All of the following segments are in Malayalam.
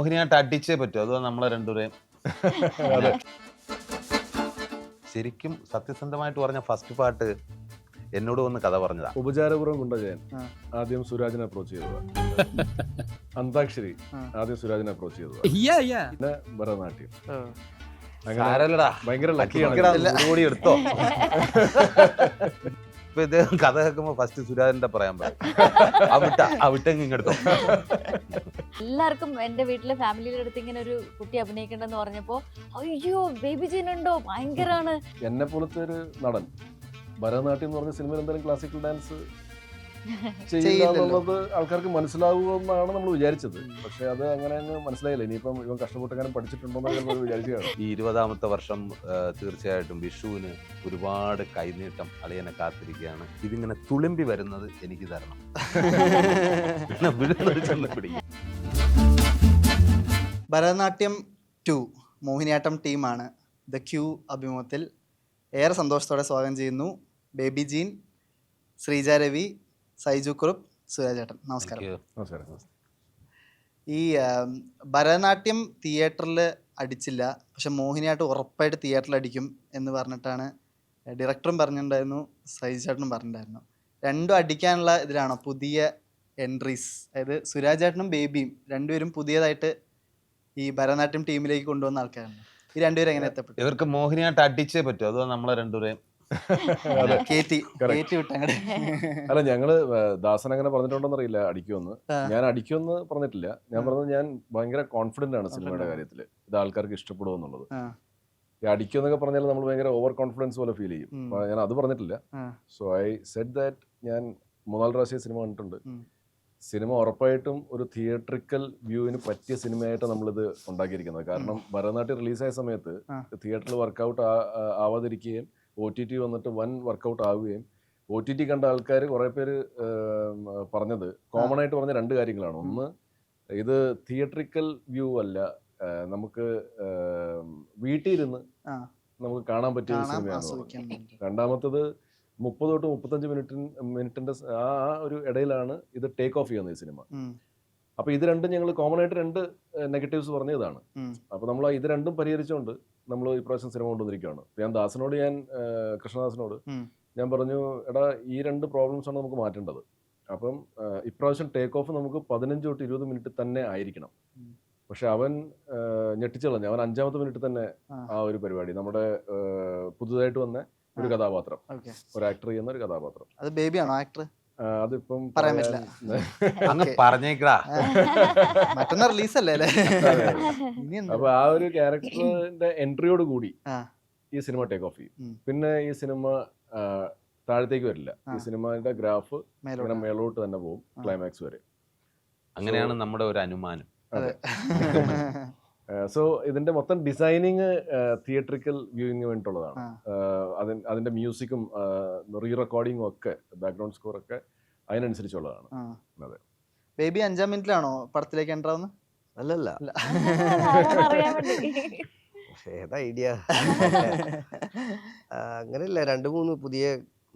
മോഹിനിയായിട്ട് അടിച്ചേ പറ്റൂ, അതോ നമ്മളെ രണ്ടുപേരെയും അതെ. ശരിക്കും സത്യസന്ധമായിട്ട് പറഞ്ഞ ഫസ്റ്റ് പാട്ട് എന്നോട് വന്ന് കഥ പറഞ്ഞതാ. ഉപചാരപൂർവ്വം ഗുണ്ടജയൻ ആദ്യം സുരാജിനെ അപ്രോച്ച് ചെയ്തതാ. അന്താക്ഷരി ആദ്യം സുരാജിനെ അപ്രോച്ച് ചെയ്തതാ. പിന്നെ ഭരതനാട്യം. സാരല്ലടാ, ഭയങ്കര ലക്കിയാണ്. കൂടി എടുത്തോ. ഇപ്പൊ ഇദ്ദേഹം കഥ കേൾക്കുമ്പോ ഫസ്റ്റ് സുരാജിന്റെ പറയാൻ പറയും, അവിട്ടെങ്കിൽ ഇങ്ങെടുത്തോ. എല്ലാവർക്കും എന്റെ വീട്ടിലെ ഫാമിലിയുടെ അടുത്ത് ഇങ്ങനെ ഒരു കുട്ടി അഭിനയിക്കണ്ടെന്ന് പറഞ്ഞപ്പോ അയ്യോ ബേബി ജീനുണ്ടോ ഭയങ്കരാണ്. എന്നെ പോലത്തെ ഒരു നടൻ ഭരതനാട്യം എന്ന് പറഞ്ഞ സിനിമയിൽ എന്തായാലും ക്ലാസിക്കൽ ഡാൻസ് ചെയ്യില്ല എന്നുള്ളത് ആൾക്കാർക്ക് മനസ്സിലാവുമെന്നാണ് നമ്മൾ വിചാരിച്ചത്. പക്ഷെ അത് അങ്ങനെ അങ്ങ് മനസ്സിലായില്ല. ഇനിയിപ്പം ഇവൻ കഷ്ടപ്പെട്ടെങ്ങനെ പഠിച്ചിട്ടുണ്ടോ എന്ന് വിചാരിക്കുകയാണ്. ഈ 20ാമത്തെ വർഷം തീർച്ചയായിട്ടും വിഷുവിന് ഒരുപാട് കൈനീട്ടം അളിയനെ കാത്തിരിക്കുകയാണ്. ഇതിങ്ങനെ തുളുമ്പി വരുന്നത് എനിക്ക് തരണം. ഭരതനാട്യം 2 മോഹിനിയാട്ടം ടീമാണ് ദ ക്യൂ അഭിമുഖത്തിൽ ഏറെ സന്തോഷത്തോടെ സ്വാഗതം ചെയ്യുന്നു. ബേബി ജീൻ, ശ്രീജ രവി, സൈജു കുറുപ്പ്, സുരാജേട്ടൻ. നമസ്കാരം. നമസ്കാരം. ഈ ഭരതനാട്യം തിയേറ്ററിൽ അടിച്ചില്ല, പക്ഷെ മോഹിനിയാട്ടം ഉറപ്പായിട്ട് തിയേറ്ററിൽ അടിക്കും എന്ന് പറഞ്ഞിട്ടാണ് ഡയറക്ടറും പറഞ്ഞിട്ടുണ്ടായിരുന്നു, സൈജുചേട്ടനും പറഞ്ഞിട്ടുണ്ടായിരുന്നു. രണ്ടും അടിക്കാനുള്ള ഇതിലാണോ പുതിയ എൻട്രീസ്? അതായത് സുരാജേട്ടനും ബേബിയും രണ്ടുപേരും പുതിയതായിട്ട് ഈ ഭരതനാട്യം ടീമിലേക്ക് കൊണ്ടുവന്ന ആൾക്കാരാണ്. ഈ രണ്ടുപേരും എങ്ങനെ എത്തപ്പെട്ടു? ഇവർക്ക് മോഹിനിയായിട്ട് അടിച്ചേ പറ്റൂ, അതോ നമ്മളെ രണ്ടുപേരെയും അല്ല, ഞങ്ങള് ദാസൻ അങ്ങനെ പറഞ്ഞിട്ടുണ്ടോന്ന് അറിയില്ല അടിക്കുമെന്ന്. ഞാൻ അടിക്കുമെന്ന് പറഞ്ഞിട്ടില്ല. ഞാൻ പറഞ്ഞത് ഞാൻ ഭയങ്കര കോൺഫിഡന്റ് ആണ് സിനിമയുടെ കാര്യത്തിൽ, ഇത് ആൾക്കാർക്ക് ഇഷ്ടപ്പെടുമെന്നുള്ളത്. ഈ അടിക്കുമെന്നൊക്കെ പറഞ്ഞാൽ നമ്മൾ ഭയങ്കര ഓവർ കോൺഫിഡൻസ് പോലെ ഫീൽ ചെയ്യും. ഞാൻ അത് പറഞ്ഞിട്ടില്ല. സോ ഐ സെഡ് ദാറ്റ് ഞാൻ 3-4 പ്രാവശ്യം സിനിമ കണ്ടിട്ടുണ്ട്. സിനിമ ഉറപ്പായിട്ടും ഒരു തിയേറ്ററിക്കൽ വ്യൂവിന് പറ്റിയ സിനിമയായിട്ട് നമ്മളിത് ഉണ്ടാക്കിയിരിക്കുന്നത്. കാരണം ഭരതനാട്യം റിലീസായ സമയത്ത് തിയേറ്ററിൽ വർക്കൗട്ട് ആവാതിരിക്കുകയും OTT വന്നിട്ട് വൻ വർക്കൗട്ട് ആവുകയും OTT കണ്ട ആൾക്കാർ കുറേ പേര് പറഞ്ഞത് കോമൺ ആയിട്ട് പറഞ്ഞ 2 കാര്യങ്ങളാണ്. ഒന്ന്, ഇത് തിയേറ്ററിക്കൽ വ്യൂ അല്ല, നമുക്ക് വീട്ടിൽ ഇരുന്ന് നമുക്ക് കാണാൻ പറ്റിയ സിനിമയാണ്. രണ്ടാമത്തത് 30 തൊട്ട് 35 മിനിറ്റിന്റെ ആ ഒരു ഇടയിലാണ് ഇത് ടേക്ക് ഓഫ് ചെയ്യുന്നത് ഈ സിനിമ. അപ്പൊ ഇത് രണ്ടും ഞങ്ങൾ കോമൺ ആയിട്ട് 2 നെഗറ്റീവ്സ് പറഞ്ഞ ഇതാണ്. അപ്പൊ നമ്മൾ ഇത് രണ്ടും പരിഹരിച്ചുകൊണ്ട് നമ്മൾ ഇപ്രാവശ്യം സിനിമ കൊണ്ടുവന്നിരിക്കുകയാണ്. ഞാൻ ദാസനോട്, കൃഷ്ണദാസനോട് ഞാൻ പറഞ്ഞു, എടാ ഈ 2 പ്രോബ്ലംസ് ആണ് നമുക്ക് മാറ്റേണ്ടത്. അപ്പം ഇപ്രാവശ്യം ടേക്ക് ഓഫ് നമുക്ക് 15 തൊട്ട് 20 മിനിറ്റ് തന്നെ ആയിരിക്കണം. പക്ഷെ അവൻ ഞെട്ടിച്ചളഞ്ഞു. അവൻ 5ാമത്തെ മിനിറ്റ് തന്നെ ആ ഒരു പരിപാടി, നമ്മുടെ പുതുതായിട്ട് വന്ന ഒരു കഥാപാത്രം, ഒരു ആക്ടർ ചെയ്യുന്ന ഒരു കഥാപാത്രം. അത് ബേബിയാണോ ആക്ടർ? അതിപ്പം പറയാൻ പറ്റില്ല. മറ്റൊന്ന് റിലീസല്ലേ. അപ്പൊ ആ ഒരു ക്യാരക്ടറിന്റെ എൻട്രിയോട് കൂടി ഈ സിനിമ ടേക്ക് ഓഫ് ചെയ്യും. പിന്നെ ഈ സിനിമ താഴത്തേക്ക് വരില്ല. ഈ സിനിമയുടെ ഗ്രാഫ് ഇങ്ങനെ മേലോട്ട് തന്നെ പോകും ക്ലൈമാക്സ് വരെ. അങ്ങനെയാണ് നമ്മുടെ ഒരു അനുമാനം. സോ ഇതിന്റെ മൊത്തം ഡിസൈനിങ് തിയേറ്ററിക്കൽ വ്യൂയിങ് വേണ്ടിയിട്ടുള്ളതാണ്. അതിന്റെ മ്യൂസിക്കും റീ റെക്കോർഡിങ്ങും ഒക്കെ, ബാക്ക്ഗ്രൗണ്ട് സ്കോർ ഒക്കെ അതിനനുസരിച്ചുള്ളതാണ്. അതെ. ബേബി 5ാം മിനിറ്റിലാണോ പടത്തിലേക്ക് എൻ്റർ ആവുന്നത്? അല്ലല്ല, ഏതാ ഐഡിയ? അങ്ങനെയല്ല, 2-3 പുതിയ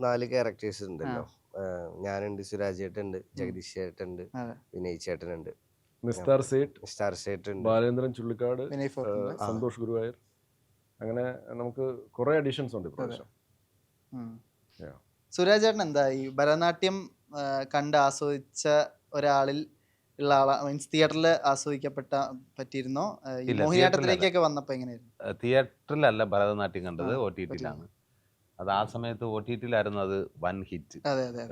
4 ക്യാരക്ടേഴ്സ് ഉണ്ടല്ലോ. ഞാനുണ്ട്, സുരാജ് ചേട്ടനുണ്ട്, ജഗദീഷ് ചേട്ടനുണ്ട്, വിനയ് ചേട്ടനുണ്ട്, മിസ്റ്റർ സേട്ട്, ബാലേന്ദ്രൻ ചുള്ളിക്കാട്, സന്തോഷ് ഗുരുവായൂർ. അങ്ങനെ നമുക്ക് കുറെ അഡീഷൻസ് ഉണ്ട് ഇപ്രാവശ്യം. സുരാജ് ചേട്ടൻ എന്താ ഈ ഭരതനാട്യം കണ്ട് ആസ്വദിച്ച ഒരാളിൽ ഉള്ള ആളാ? മീൻസ് തിയേറ്ററിൽ ആസ്വദിക്കപ്പെട്ട പറ്റിയിരുന്നോ? മോഹിനിയാട്ടത്തിലേക്കൊക്കെ വന്നപ്പോ എങ്ങനെയായിരുന്നു? തിയേറ്ററിലല്ല ഭരതനാട്യം കണ്ടത്, OTT-ലാണ്. അത് ആ സമയത്ത് OTT-ലായിരുന്നു അത് വൻ ഹിറ്റ്.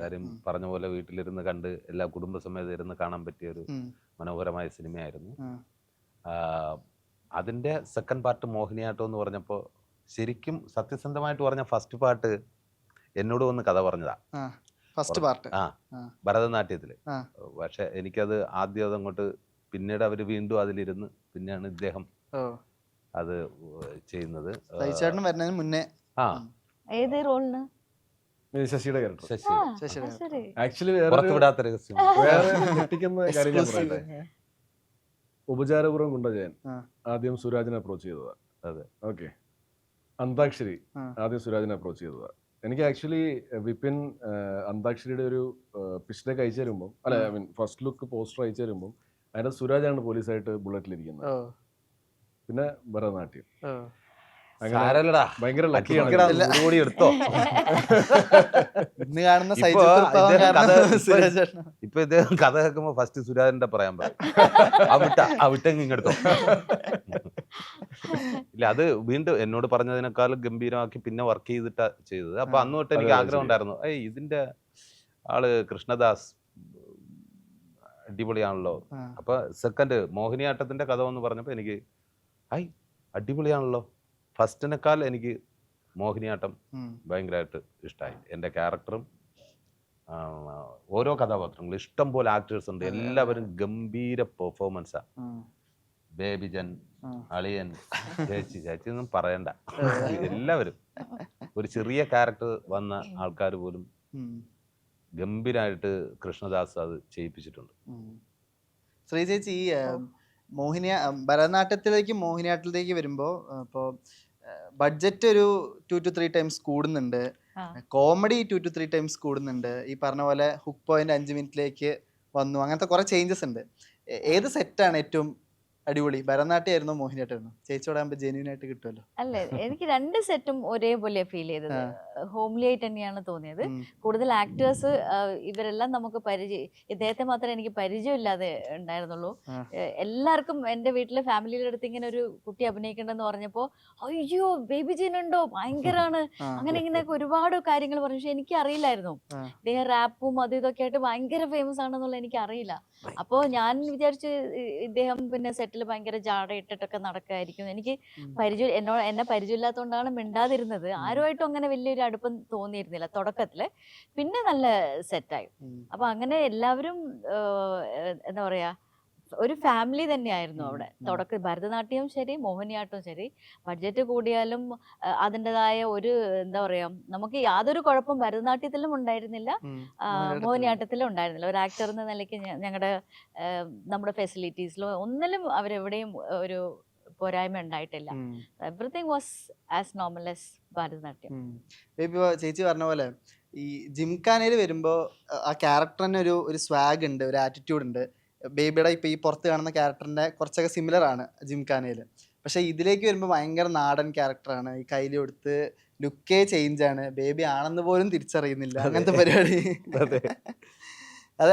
കാര്യം പറഞ്ഞ പോലെ വീട്ടിലിരുന്ന് കണ്ട് എല്ലാ കുടുംബസമേതം ഇരുന്ന് കാണാൻ പറ്റിയ ഒരു മനോഹരമായ സിനിമയായിരുന്നു. അതിൻ്റെ സെക്കൻഡ് പാർട്ട് മോഹിനിയാട്ടം എന്ന് പറഞ്ഞപ്പോൾ ശരിക്കും സത്യസന്ധമായിട്ട് പറഞ്ഞ ഫസ്റ്റ് പാട്ട് എന്നോട് വന്ന് കഥ പറഞ്ഞതാ. ഫസ്റ്റ് പാർട്ട് ഭരതനാട്യത്തില്. പക്ഷെ എനിക്കത് ആദ്യം അതങ്ങോട്ട്, പിന്നീട് അവര് വീണ്ടും അതിലിരുന്ന് പിന്നെയാണ് ഇദ്ദേഹം അത് ചെയ്യുന്നത്. വരുന്നതിന് മുന്നേ ഏത് റോളിന്? ശശിയുടെ ക്യാരക്ടർ. ആക്ച്വലി പുറത്തുവിടാത്ത രഹസ്യം. വേറെ ഞെട്ടിക്കുന്ന കാര്യം ഞാൻ പറയട്ടെ. ഉപചാരപൂർവ്വം ഗുണ്ടജയൻ ആദ്യം സുരാജിനെ അപ്രോച്ച് ചെയ്തതാ. അതെ, ഓക്കെ. അന്താക്ഷരി ആദ്യം സുരാജിനെ അപ്രോച്ച് ചെയ്തതാ. എനിക്ക് ആക്ച്വലി വിപിൻ അന്താക്ഷരിയുടെ ഒരു പിച്ച് ഡെക്ക് അയച്ചു തരുമ്പം, അല്ല I mean first look poster അയച്ചു തരുമ്പം അതിന്റെ സുരാജാണ് പോലീസായിട്ട് ബുള്ളറ്റിലിരിക്കുന്നത്. ഓ പിന്നെ ഭരതനാട്യം. ഓ അങ്ങനെ സാരല്ലടാ, ഭയങ്കര അടിക്കടാ, ലക്കിയാണ്. 100 കോടി എടുത്തോ. ഇന്ന് കാണുന്ന ഇപ്പൊ സൈജു കുറുപ്പാവാൻ ഇദ്ദേഹം കാരണം കഥ- സുരാജ് ചേട്ടനാ. ഇപ്പൊ ഇദ്ദേഹം കഥ കേൾക്കുമ്പോ ഫസ്റ്റ് സുരാജിന്റെ പറയാൻ പറയും, അവിട്ടെങ്കിൽ ഇങ്ങെടുത്തോ. ഇല്ല, അത് വീണ്ടും എന്നോട് പറഞ്ഞതിനേക്കാളും ഗംഭീരമാക്കി പിന്നെ വർക്ക് ചെയ്തിട്ടാ ചെയ്തത്. അപ്പൊ അന്ന് തൊട്ട് എനിക്ക് അതെ, ആഗ്രഹം ശരി. ഉണ്ടായിരുന്നു, ഇതിന്റെ ആള് കൃഷ്ണദാസ് അടിപൊളിയാണല്ലോ. ആ. അപ്പൊ സെക്കൻഡ് മോഹിനിയാട്ടത്തിന്റെ കഥ എന്ന് പറഞ്ഞപ്പോ എനിക്ക് അടിപൊളിയാണല്ലോ. ഫസ്റ്റിനേക്കാൾ എനിക്ക് മോഹിനിയാട്ടം ഉം. ഭയങ്കരമായിട്ട് ഇഷ്ടമായി. എൻ്റെ ക്യാരക്ടറും ഓരോ കഥാപാത്രങ്ങളും ഇഷ്ടം പോലെ ആക്ടേഴ്സ് ഉണ്ട്, എല്ലാവരും ഗംഭീര പെർഫോമൻസാ. ഉം. ബേബിജൻ, ഉം. അളിയൻ, ചേച്ചി ഒന്നും പറയണ്ട, എല്ലാവരും. ഒരു ചെറിയ ക്യാരക്ടർ വന്ന ആൾക്കാർ പോലും ഉം. ഗംഭീരമായിട്ട് കൃഷ്ണദാസ് അത് ചെയ്യിപ്പിച്ചിട്ടുണ്ട്. ഉം. ശ്രീ ചേച്ചി, ഈ ഭരതനാട്യത്തിലേക്ക് മോഹിനിയാട്ടത്തിലേക്ക് വരുമ്പോൾ ഇപ്പോൾ ബഡ്ജറ്റ് ഒരു 2 to 3 times കൂടുന്നുണ്ട്, ആ. കോമഡി 2 to 3 times കൂടുന്നുണ്ട്, ഈ പറഞ്ഞ പോലെ ഹുക്ക് പോയിന്റ് 5 മിനിറ്റിലേക്ക് വന്നു, അങ്ങനത്തെ കുറെ ചേഞ്ചസ് ഉണ്ട്. ഏത് സെറ്റാണ് ഏറ്റവും അടിപൊളി? ഭരതനാട്യമായിരുന്നോ മോഹിനിയാട്ടമായിരുന്നോ? ചേച്ചിയോടാകുമ്പോൾ ജെന്യൂൻ ആയിട്ട് കിട്ടുമല്ലോ. അല്ലേ, എനിക്ക് 2 സെറ്റും ഒരേപോലെ ഫീൽ ചെയ്തത്. ഹോംലി ആയിട്ട് തന്നെയാണ് തോന്നിയത്. ഉം. കൂടുതൽ ആക്ടേഴ്സ് ഇവരെല്ലാം നമുക്ക് ഇദ്ദേഹത്തെ മാത്രമേ എനിക്ക് പരിചയമില്ലാതെ ഉണ്ടായിരുന്നുള്ളൂ. ആ. എല്ലാവർക്കും എൻ്റെ വീട്ടിലെ ഫാമിലിയുടെ അടുത്ത് ഇങ്ങനെ ഒരു കുട്ടി അഭിനയിക്കണ്ടെന്ന് പറഞ്ഞപ്പോൾ അയ്യോ ബേബി ജീനുണ്ടോ, ഭയങ്കരാണ്, ആ. അങ്ങനെ ഇങ്ങനെയൊക്കെ ഒരുപാട് കാര്യങ്ങൾ പറഞ്ഞു. പക്ഷെ എനിക്ക് അറിയില്ലായിരുന്നു ആ. ഇദ്ദേഹം റാപ്പും അതും ഇതൊക്കെ ആയിട്ട് ഭയങ്കര ഫേമസ് ആണെന്നുള്ള എനിക്ക് അറിയില്ല. അപ്പോൾ ഞാൻ വിചാരിച്ച് ഇദ്ദേഹം പിന്നെ സെറ്റിൽ ഭയങ്കര ജാട ഇട്ടിട്ടൊക്കെ നടക്കായിരിക്കും. എനിക്ക് എന്നെ പരിചയമില്ലാത്തതുകൊണ്ടാണ് മിണ്ടാതിരുന്നത്. ആരുമായിട്ടും അങ്ങനെ വലിയൊരു അടുപ്പം തോന്നിയിരുന്നില്ല തുടക്കത്തില്. പിന്നെ നല്ല സെറ്റായി. ഉം. അപ്പൊ അങ്ങനെ എല്ലാവരും എന്താ പറയാ, ഒരു ഫാമിലി തന്നെയായിരുന്നു അവിടെ. ഭരതനാട്യവും ശരി മോഹിനിയാട്ടവും ശരി. ബഡ്ജറ്റ് കൂടിയാലും അതിൻ്റെതായ ഒരു എന്താ പറയാ, നമുക്ക് യാതൊരു കുഴപ്പം ഭരതനാട്യത്തിലും ഉണ്ടായിരുന്നില്ല, മോഹിനിയാട്ടത്തിലും ഉണ്ടായിരുന്നില്ല. ഒരു ആക്ടർ എന്ന നിലയ്ക്ക് ഞങ്ങളുടെ നമ്മുടെ ഫെസിലിറ്റീസിലോ ഒന്നിലും അവരെവിടെയും ഒരു പോരായ്മ ഉണ്ടായിട്ടില്ല. Everything was as normal as Bharatanatyam. ഇപ്പൊ ചേച്ചി പറഞ്ഞ പോലെ ഈ ജിംഖാനയിൽ വരുമ്പോ ആ ക്യാരക്ടറിന് ഒരു സ്വാഗ് ഉണ്ട്, ഒരു ആറ്റിറ്റ്യൂഡ് ഉണ്ട്. ബേബിയുടെ ഇപ്പൊ ഈ പുറത്ത് കാണുന്ന ക്യാരക്ടറിന്റെ കുറച്ചൊക്കെ സിമിലർ ആണ് ജിംഖാനയിൽ. പക്ഷെ ഇതിലേക്ക് വരുമ്പോൾ ഭയങ്കര നാടൻ ക്യാരക്ടറാണ്. ഈ കയ്യിൽ കൊടുത്ത് ലുക്കേ ചേഞ്ച് ആണ്, ബേബി ആണെന്ന് പോലും തിരിച്ചറിയുന്നില്ല, അങ്ങനത്തെ പരിപാടി. അത്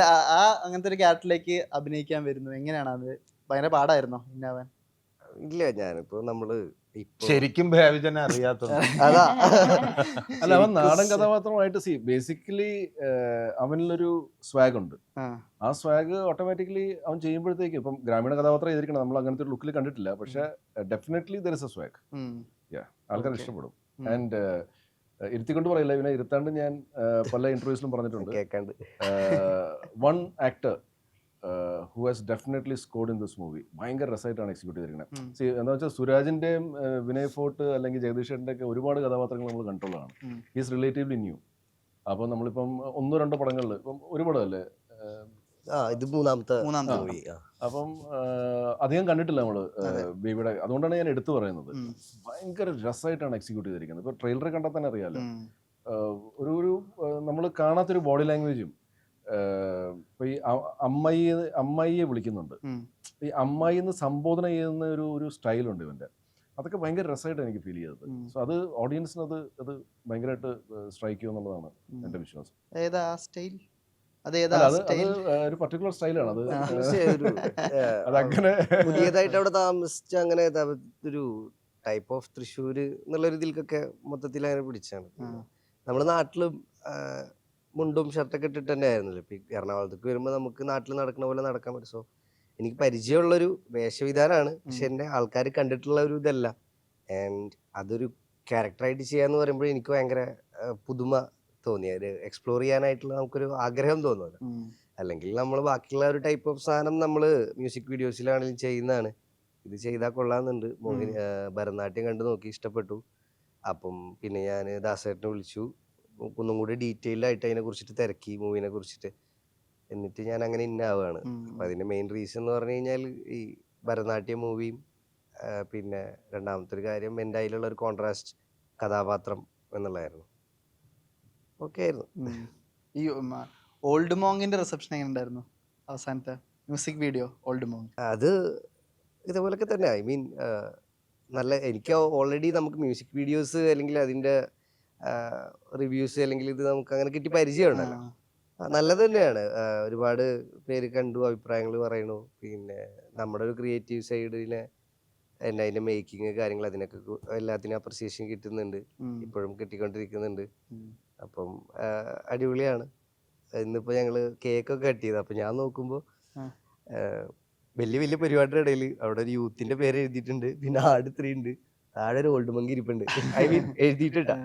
അങ്ങനത്തെ ഒരു ക്യാരക്ടറിലേക്ക് അഭിനയിക്കാൻ വരുന്നത് എങ്ങനെയാണ്? അത് ഭയങ്കര പാടായിരുന്നോ ഇന്നാവാൻ? ഇല്ല, ഞാനിപ്പോ നമ്മള് ശരിക്കും ബേബിജനെ അറിയാത്ത അതാ അല്ല, അവൻ നാടൻ കഥാപാത്രമായിട്ട് ബേസിക്കലി അവനിലൊരു സ്വാഗ് ഉണ്ട്. ആ സ്വാഗ് ഓട്ടോമാറ്റിക്കലി അവൻ ചെയ്യുമ്പോഴത്തേക്ക്, ഇപ്പം ഗ്രാമീണ കഥാപാത്രം ചെയ്തിരിക്കണം, നമ്മൾ അങ്ങനത്തെ ഒരു ലുക്കിൽ കണ്ടിട്ടില്ല, പക്ഷെ definitely there is A swag. ആൾക്കാർ ഇഷ്ടപ്പെടും. ആൻഡ് ഇരുത്തിക്കൊണ്ട് പറയില്ല, ഇവനെ ഇരുത്താണ്ട് ഞാൻ പല ഇന്റർവ്യൂസിലും പറഞ്ഞിട്ടുണ്ട്. കേൾക്കാണ്ട് one actor who has definitely scored in this movie. ഭയങ്കര രസമായിട്ടാണ് എക്സിക്യൂട്ട് ചെയ്തിരിക്കുന്നത്. എന്താ വെച്ചാൽ സുരാജിന്റെയും വിനയ് ഫോർട്ട് അല്ലെങ്കിൽ ജഗദീഷ് ചേട്ടൻ്റെ ഒക്കെ ഒരുപാട് കഥാപാത്രങ്ങൾ നമ്മൾ കണ്ടുള്ളതാണ്. He's relatively new. അപ്പോൾ നമ്മളിപ്പം 1-2 പടങ്ങളിൽ ഇപ്പം ഒരു പടമല്ലേ, ഇത് മൂന്നാമത്തെ മൂവി. അപ്പം അധികം കണ്ടിട്ടില്ല നമ്മള് ബേബിയുടെ. അതുകൊണ്ടാണ് ഞാൻ എടുത്തു പറയുന്നത്. ഭയങ്കര രസമായിട്ടാണ് എക്സിക്യൂട്ട് ചെയ്തിരിക്കുന്നത്. ഇപ്പൊ ട്രെയിലർ കണ്ടാൽ തന്നെ അറിയാലോ, ഒരു നമ്മൾ കാണാത്തൊരു ബോഡി ലാംഗ്വേജും. ഇപ്പൊ ഈ അമ്മായിയെ വിളിക്കുന്നുണ്ട്, ഈ അമ്മായി എന്ന് സംബോധന ചെയ്യുന്ന ഒരു സ്റ്റൈലുണ്ട് ഇവന്റെ. അതൊക്കെ ഭയങ്കര രസമായിട്ട് എനിക്ക് ഫീൽ ചെയ്തത്. സോ അത് ഓഡിയൻസിന് അത് ഭയങ്കരമായിട്ട് സ്ട്രൈക്ക് ചെയ്യും എന്നുള്ളതാണ് എന്റെ വിശ്വാസം. അത് ഒരു പർട്ടിക്കുലർ സ്റ്റൈലാണ് അത്. അതങ്ങനെ പുതിയതായിട്ട് അവിടെ താമസിച്ച അങ്ങനെ ഒരു ടൈപ്പ് ഓഫ് തൃശ്ശൂര് എന്നുള്ള രീതിയിലൊക്കെ മൊത്തത്തിൽ അങ്ങനെ പിടിച്ചാണ്. നമ്മുടെ നാട്ടിലും മുണ്ടും ഷർട്ടൊക്കെ ഇട്ടിട്ട് തന്നെ ആയിരുന്നല്ലോ. ഇപ്പം എറണാകുളത്തേക്ക് വരുമ്പോൾ നമുക്ക് നാട്ടിൽ നടക്കുന്ന പോലെ നടക്കാൻ പറ്റും. സോ എനിക്ക് പരിചയമുള്ളൊരു വേഷവിധാനമാണ്, പക്ഷെ എൻ്റെ ആൾക്കാർ കണ്ടിട്ടുള്ള ഒരു ഇതല്ല. ആൻഡ് അതൊരു ക്യാരക്ടറായിട്ട് ചെയ്യാന്ന് പറയുമ്പോൾ എനിക്ക് ഭയങ്കര പുതുമ തോന്നി. അത് എക്സ്പ്ലോർ ചെയ്യാനായിട്ടുള്ള നമുക്കൊരു ആഗ്രഹം തോന്നുമല്ലോ. അല്ലെങ്കിൽ നമ്മൾ ബാക്കിയുള്ള ഒരു ടൈപ്പ് ഓഫ് സാധനം നമ്മൾ മ്യൂസിക് വീഡിയോസിലാണെങ്കിലും ചെയ്യുന്നതാണ്. ഇത് ചെയ്താൽ കൊള്ളാമെന്നുണ്ട്. ഭരതനാട്യം കണ്ടു നോക്കി, ഇഷ്ടപ്പെട്ടു. അപ്പം പിന്നെ ഞാൻ ദാസേട്ടനെ വിളിച്ചു, ഒന്നും കൂടി ഡീറ്റെയിൽഡ് ആയിട്ട് അതിനെ കുറിച്ചിട്ട് തിരക്കി, മൂവിനെ കുറിച്ചിട്ട്. എന്നിട്ട് ഞാൻ അങ്ങനെ ഇന്നാവുകയാണ്. അപ്പം അതിൻ്റെ മെയിൻ റീസൺ എന്ന് പറഞ്ഞു കഴിഞ്ഞാൽ ഈ ഭരതനാട്യം മൂവിയും പിന്നെ രണ്ടാമത്തെ ഒരു കാര്യം എൻ്റെ അതിലുള്ള ഒരു കോൺട്രാസ്റ്റ് കഥാപാത്രം എന്നുള്ളതായിരുന്നു. ഓക്കെ ആയിരുന്നു. ഈ ഓൾഡ് മോങ്ങിന്റെ റിസപ്ഷൻ എങ്ങനെ ഉണ്ടായിരുന്നു അവസാനത്തെ? Music video old monk? അത് ഇതുപോലൊക്കെ തന്നെ. ഐ മീൻ നല്ല, എനിക്ക് ഓൾറെഡി നമുക്ക് മ്യൂസിക് വീഡിയോസ് അല്ലെങ്കിൽ അതിൻ്റെ റിവ്യൂസ് അല്ലെങ്കിൽ ഇത് നമുക്ക് അങ്ങനെ കിട്ടി പരിചയമുണ്ടല്ലോ. നല്ലത് തന്നെയാണ്. ഒരുപാട് പേര് കണ്ടു, അഭിപ്രായങ്ങൾ പറയണു. പിന്നെ നമ്മുടെ ഒരു ക്രിയേറ്റീവ് സൈഡിനെ എന്നെ അതിൻ്റെ മേക്കിങ് കാര്യങ്ങൾ അതിനൊക്കെ എല്ലാത്തിനും അപ്രിസിയേഷൻ കിട്ടുന്നുണ്ട്, ഇപ്പോഴും കിട്ടിക്കൊണ്ടിരിക്കുന്നുണ്ട്. അപ്പം അടിപൊളിയാണ്. ഇന്നിപ്പോൾ ഞങ്ങൾ കേക്കൊക്കെ കട്ട് ചെയ്തു. അപ്പം ഞാൻ നോക്കുമ്പോൾ വലിയ വലിയ പരിപാടിയുടെ ഇടയിൽ അവിടെ ഒരു യൂത്തിൻ്റെ പേര് എഴുതിയിട്ടുണ്ട്, പിന്നെ ആട് 3 ഉണ്ട്, താഴെ ഒരു ഓൾഡ് മങ്കി ഇരിപ്പുണ്ട്. ഐ മീൻ എഴുതിയിട്ടാ.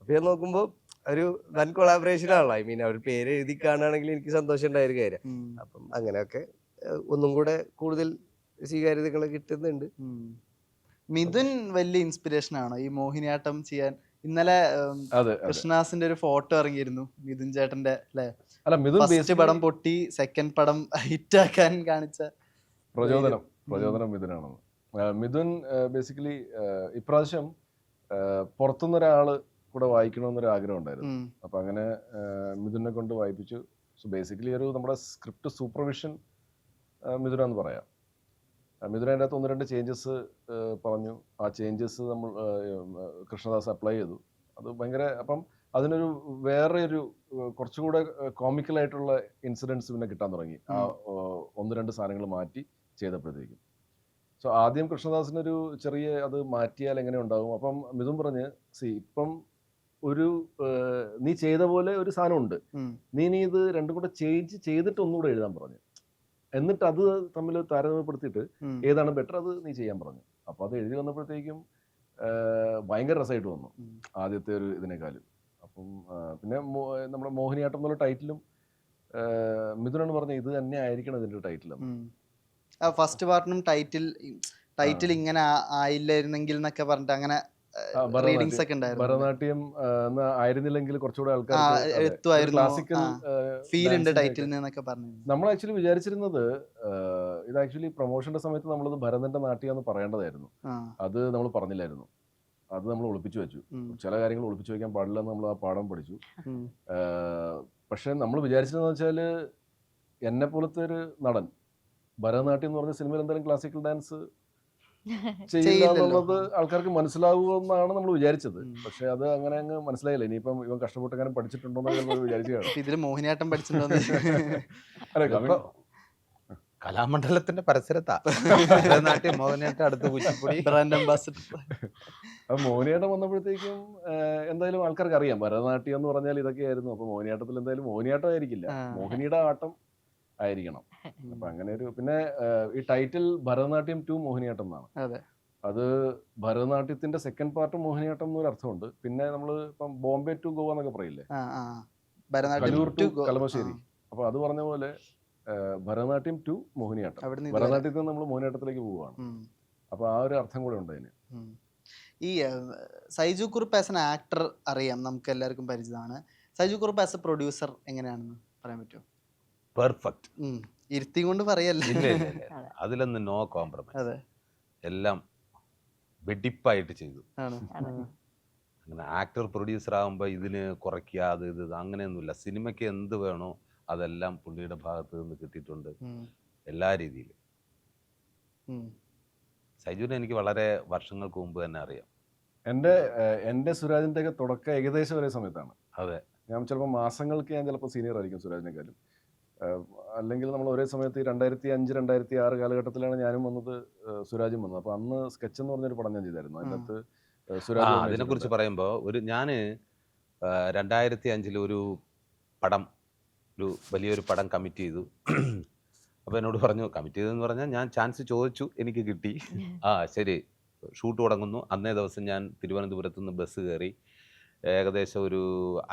അപ്പം ഞാൻ നോക്കുമ്പോൾ ഒരു വൻ കൊളാബറേഷൻ ആണല്ലോ. ഐ മീൻ അവർ പേര് എഴുതി കാണുകയാണെങ്കിൽ എനിക്ക് സന്തോഷം ഉണ്ടായൊരു കാര്യം. അപ്പം അങ്ങനെയൊക്കെ ഒന്നും കൂടെ കൂടുതൽ സ്വീകാര്യതകൾ കിട്ടുന്നുണ്ട്. മിഥുൻ വലിയ ഇൻസ്പിറേഷൻ ആണോ ഈ മോഹിനിയാട്ടം ചെയ്യാൻ? ഇന്നലെ കൃഷ്ണദാസിന്റെ ഒരു ഫോട്ടോ ഇറങ്ങിയിരുന്നു മിഥുൻ ചേട്ടന്റെ, അല്ലെ? ഫസ്റ്റ് പടം പൊട്ടി, സെക്കൻഡ് പടം ഹിറ്റാക്കാൻ കാണിച്ച പ്രചോദനം മിഥുനാണെന്ന്. മിഥുൻ ബേസിക്കലി ഇപ്രാവശ്യം പുറത്തുനിന്നൊരാള് കൂടെ വായിക്കണമെന്നൊരു ആഗ്രഹം ഉണ്ടായിരുന്നു. അപ്പൊ അങ്ങനെ മിഥുനെ കൊണ്ട് വായിപ്പിച്ചു. സോ ബേസിക്കലി ഒരു നമ്മുടെ സ്ക്രിപ്റ്റ് സൂപ്പർവിഷൻ മിഥുനാന്ന് പറയാം. മിഥുന അതിൻ്റെ അകത്ത് 1-2 ചേഞ്ചസ് പറഞ്ഞു. ആ ചേഞ്ചസ് നമ്മൾ കൃഷ്ണദാസ് അപ്ലൈ ചെയ്തു. അത് ഭയങ്കര, അപ്പം അതിനൊരു വേറെ ഒരു കുറച്ചുകൂടെ കോമിക്കലായിട്ടുള്ള ഇൻസിഡൻസ് പിന്നെ കിട്ടാൻ തുടങ്ങി. ആ 1-2 സാധനങ്ങൾ മാറ്റി ചെയ്തപ്പോഴത്തേക്കും. സോ ആദ്യം കൃഷ്ണദാസിനൊരു ചെറിയ അത് മാറ്റിയാൽ എങ്ങനെ ഉണ്ടാകും. അപ്പം മിഥുൻ പറഞ്ഞ്, ഇപ്പം ഒരു നീ ചെയ്ത പോലെ ഒരു സാധനം ഉണ്ട്, നീ ഇത് രണ്ടും കൂടെ ചേഞ്ച് ചെയ്തിട്ട് ഒന്നുകൂടെ എഴുതാൻ പറഞ്ഞു. എന്നിട്ട് അത് തമ്മിൽ താരതമ്യപ്പെടുത്തിയിട്ട് ഏതാണ് ബെറ്റർ അത് നീ ചെയ്യാൻ പറഞ്ഞു. അപ്പോൾ അത് എഴുതി വന്നപ്പോഴത്തേക്കും ഭയങ്കര രസമായിട്ട് വന്നു ആദ്യത്തെ ഒരു ഇതിനേക്കാളും. അപ്പം പിന്നെ നമ്മുടെ മോഹിനിയാട്ടം എന്നുള്ള ടൈറ്റിലും മിഥുനാണ് പറഞ്ഞത് ഇത് തന്നെ ആയിരിക്കണം ഇതിൻ്റെ ടൈറ്റിൽ. ഫസ്റ്റ് പാർട്ടിനും ടൈറ്റിൽ ഇങ്ങനെ ആയില്ലായിരുന്നെങ്കിൽ എന്നൊക്കെ പറഞ്ഞിട്ട് അങ്ങനെ റീഡിങ്സ് ഒക്കെ ഉണ്ടായിരുന്നു. ഭരതനാട്യം ആയിരുന്നില്ലെങ്കിൽ കുറച്ചുകൂടെ ആൾക്കാർ ക്ലാസിക്കൽ ഫീൽ ഉണ്ട് ടൈറ്റിൽ എന്നൊക്കെ പറഞ്ഞു. നമ്മൾ ആക്ച്വലി വിചാരിച്ചിരുന്നത് ഇത് ആക്ച്വലി പ്രൊമോഷന്റെ സമയത്ത് നമ്മളത് ഭരതന്റെ നാട്യം എന്ന് പറയേണ്ടതായിരുന്നു. അത് നമ്മൾ പറഞ്ഞില്ലായിരുന്നു. അത് നമ്മൾ ഒളിപ്പിച്ചു വെച്ചു. ചില കാര്യങ്ങൾ ഒളിപ്പിച്ചു വെക്കാൻ പാടില്ലെന്ന് നമ്മൾ ആ പാഠം പഠിച്ചു. പക്ഷെ നമ്മൾ വിചാരിച്ചതെന്ന് വെച്ചാൽ എന്നെ പോലത്തെ ഒരു നടൻ ഭരതനാട്യം എന്ന് പറഞ്ഞ സിനിമയിൽ എന്തായാലും ക്ലാസിക്കൽ ഡാൻസ് ചെയ്യില്ല എന്നുള്ളത് ആൾക്കാർക്ക് മനസ്സിലാവുമെന്നാണ് നമ്മൾ വിചാരിച്ചത്. പക്ഷെ അത് അങ്ങനെ അങ്ങ് മനസ്സിലായില്ല. ഇനിയിപ്പം ഇവൻ കഷ്ടപ്പെട്ടെങ്ങനെ പഠിച്ചിട്ടുണ്ടോന്ന് വിചാരിക്കുകയാണ്. ഇതില് മോഹിനിയാട്ടം പഠിച്ചിട്ടുണ്ടോ? കലാമണ്ഡലത്തിന്റെ പരിസരത്താ ഭരതനാട്യം, മോഹിനിയാട്ടം, അടുത്ത് കുച്ചിപ്പുടി, ബ്രാൻഡ് അംബാസിഡർ. അപ്പൊ മോഹിനിയാട്ടം വന്നപ്പോഴത്തേക്കും എന്തായാലും ആൾക്കാർക്ക് അറിയാം ഭരതനാട്യം എന്ന് പറഞ്ഞാൽ ഇതൊക്കെയായിരുന്നു. അപ്പൊ മോഹിനിയാട്ടത്തിൽ എന്തായാലും മോഹിനിയാട്ടം ആയിരിക്കില്ല, മോഹിനിയുടെ ആട്ടം ആയിരിക്കണം. അപ്പൊ അങ്ങനെ ഒരു, പിന്നെ ഈ ടൈറ്റിൽ ഭരതനാട്യം 2 മോഹിനിയാട്ടം എന്നാണ്. അത് ഭരതനാട്യത്തിന്റെ സെക്കൻഡ് പാർട്ട് മോഹിനിയാട്ടം എന്നൊരു അർത്ഥമുണ്ട്. പിന്നെ നമ്മള് ഇപ്പം ബോംബെ ടു ഗോവ എന്നൊക്കെ പറയില്ലേ, കലൂർ ടു കളമശ്ശേരി. അപ്പൊ അത് പറഞ്ഞ പോലെ ഭരതനാട്യം 2 മോഹിനിയാട്ടം, ഭരതനാട്യത്തിൽ നമ്മൾ മോഹിനിയാട്ടത്തിലേക്ക് പോവുകയാണ്. അപ്പൊ ആ ഒരു അർത്ഥം കൂടെ ഉണ്ട് അതിന്. ഈ Saiju Kurup as an actor അറിയാം, നമുക്ക് എല്ലാവർക്കും പരിചിതമാണ്. Saiju Kurup as A producer എങ്ങനെയാണെന്ന് പറയാൻ പറ്റുമോ? പെർഫെക്റ്റ്. ഇരുത്തി കൊണ്ട് പറയല്ലേ, അതിലൊന്നും നോ കോംപ്രമൈസ്. എല്ലാം വെടിപ്പായിട്ട് ചെയ്തു. അങ്ങനെ ആക്ടർ പ്രൊഡ്യൂസർ ആകുമ്പോൾ ഇതിന് കുറയ്ക്കുക അത് ഇത് അങ്ങനെയൊന്നുമില്ല. സിനിമയ്ക്ക് എന്ത് വേണോ അതെല്ലാം പുള്ളിയുടെ ഭാഗത്ത് നിന്ന് കിട്ടിയിട്ടുണ്ട് എല്ലാ രീതിയിലും. സൈജുവിനെ എനിക്ക് വളരെ വർഷങ്ങൾക്ക് മുമ്പ് തന്നെ അറിയാം. എൻ്റെ സുരാജിൻ്റെ ഒക്കെ തുടക്കം ഏകദേശം ഒരേ സമയത്താണ്. അതെ, ഞാൻ ചിലപ്പോൾ മാസങ്ങൾക്ക് ഞാൻ ചിലപ്പോൾ സീനിയർ ആയിരിക്കും സുരാജിനെക്കാളും. അല്ലെങ്കിൽ നമ്മൾ ഒരേ സമയത്ത് 2005-2006 കാലഘട്ടത്തിലാണ് ഞാനും വന്നത്, സുരാജും വന്നത്. അപ്പോൾ അന്ന് സ്കെച്ച് എന്ന് പറഞ്ഞൊരു പടം ഞാൻ ചെയ്തായിരുന്നു. അതിനകത്ത് സുരാജ് അതിനെക്കുറിച്ച് പറയുമ്പോൾ ഞാൻ 2005 ഒരു പടം, ഒരു വലിയൊരു പടം കമ്മിറ്റ് ചെയ്തു. അപ്പോൾ എന്നോട് പറഞ്ഞു, കമ്മിറ്റ് ചെയ്തെന്ന് പറഞ്ഞാൽ ഞാൻ ചാൻസ് ചോദിച്ചു, എനിക്ക് കിട്ടി. ശരി, ഷൂട്ട് തുടങ്ങുന്നു. അന്നേ ദിവസം ഞാൻ തിരുവനന്തപുരത്ത് നിന്ന് ബസ് കയറി ഏകദേശം ഒരു